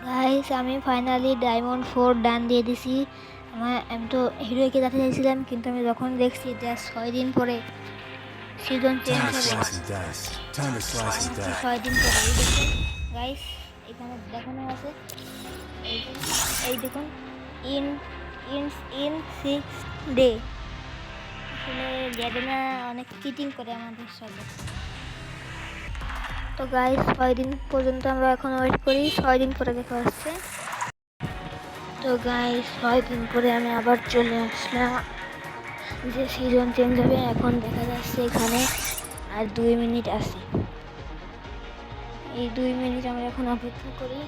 Guys আমি finally diamond 4 ডান দিয়ে দিছি। আমি তো হিরোকে যেতে চাইছিলাম, কিন্তু আমি যখন দেখছি যে 6 দিন পরে সিজন চেঞ্জ হবে, 6 দিন পরে এই দেখুন গাইস, এখানে দেখানো আছে এই দেখুন ইন ইন ইন 6 ডে। আসলে গ্যারেনা অনেক চিটিং করে আমাদের সাথে। তো গাইস 6 দিন পর্যন্ত আমরা এখন ওয়েট করি, 6 দিন পরে দেখা হচ্ছে। তো গাইস 6 দিন পরে আমি আবার চলে আসলাম, যে সিজন চেঞ্জ হবে। এখন দেখা যাচ্ছে এখানে আর 2 মিনিট আছে। এই 2 মিনিট আমরা এখন অপেক্ষা করি।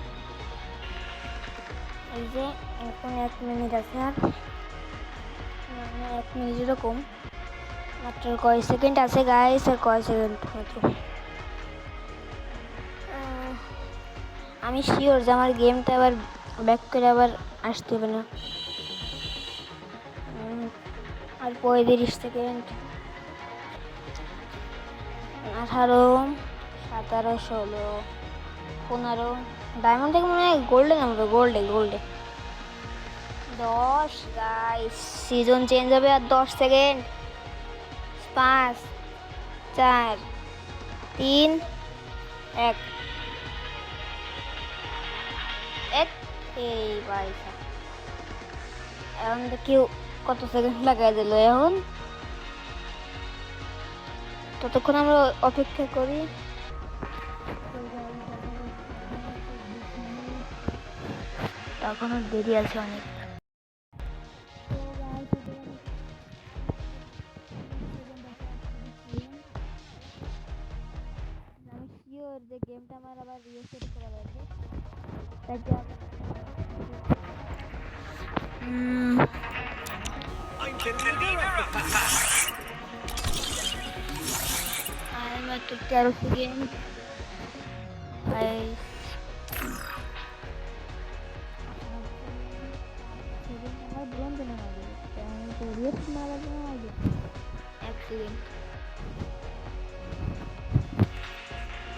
এই যে এখন 1 মিনিট আছে, আর 1 মিনিটেরও কম, মাত্র কয় সেকেন্ড আছে গাইস, আর কয় সেকেন্ড মাত্র। আমি শিওর যে আমার গেমটা আবার ব্যাক করে আবার আসতে হবে না। আর 35 সেকেন্ড, 18, 17, 16, 15। ডায়মন্ড থেকে মনে হয় গোল্ডে নামবে, গোল্ডে 10 গাইস, সিজন চেঞ্জ হবে আর 10 সেকেন্ড। 5, 4, 3, 1। এই ভাই এখন দেখি কত সেকেন্ড লাগাই দিল। এখন ততক্ষণ আমরা অপেক্ষা করি। তখনও দেরি আছে অনেক। আমি শিওর যে গেমটা আমার আবার রিসেট করা লাগবে, তাই যে আর মাত্র 13 সেকেন্ড।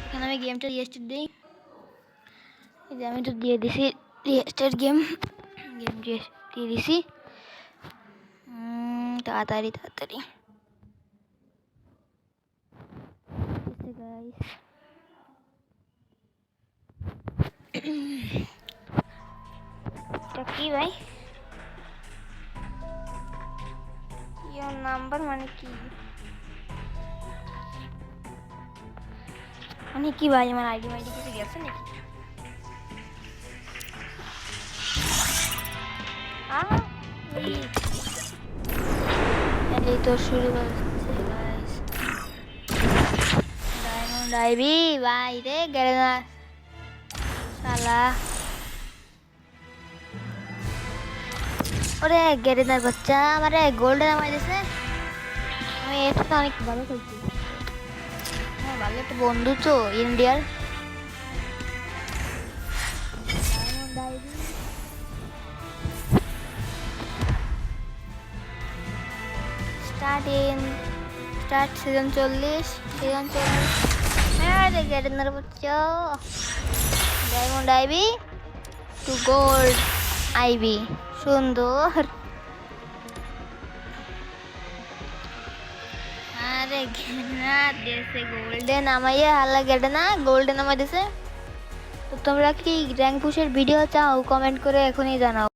এখানে আমি গেমটা রিস্টার্ট দিই। এই যে আমি তো দিয়ে দিছি রিস্টার্ট গেম দিয়ে দিছি। তাড়াতাড়ি এটা কি ভাই, ইওর নাম্বার মানে কি ভাই? আমার আইডি মাইডি কিছু গেছে নাকি? এই তো শুরু হচ্ছে গাইস। ডায়মন্ড আইবি ভাই রে, গেলে না শালা। ওরে গেরিনার বাচ্চা আমারে গোল্ডে নামাই দিছে। আমি এর সাথে অনেক ভালো খেলছি, হ্যাঁ ভালো একটা বন্ধু তো ইন্ডিয়ার। Start season 40। হ্যাঁ রে গেরিনার বাচ্চা, ডায়মন্ড আইবি টু গোল্ড আইবি, সুন্দর। আরে গেনা দেশে গোল্ডে নামাইয়া হালা গেডে গোল্ডে নামাই দিছে। তো তোমরা কি র্যাঙ্ক পুশের ভিডিও চাও? কমেন্ট করে এখনই জানাও।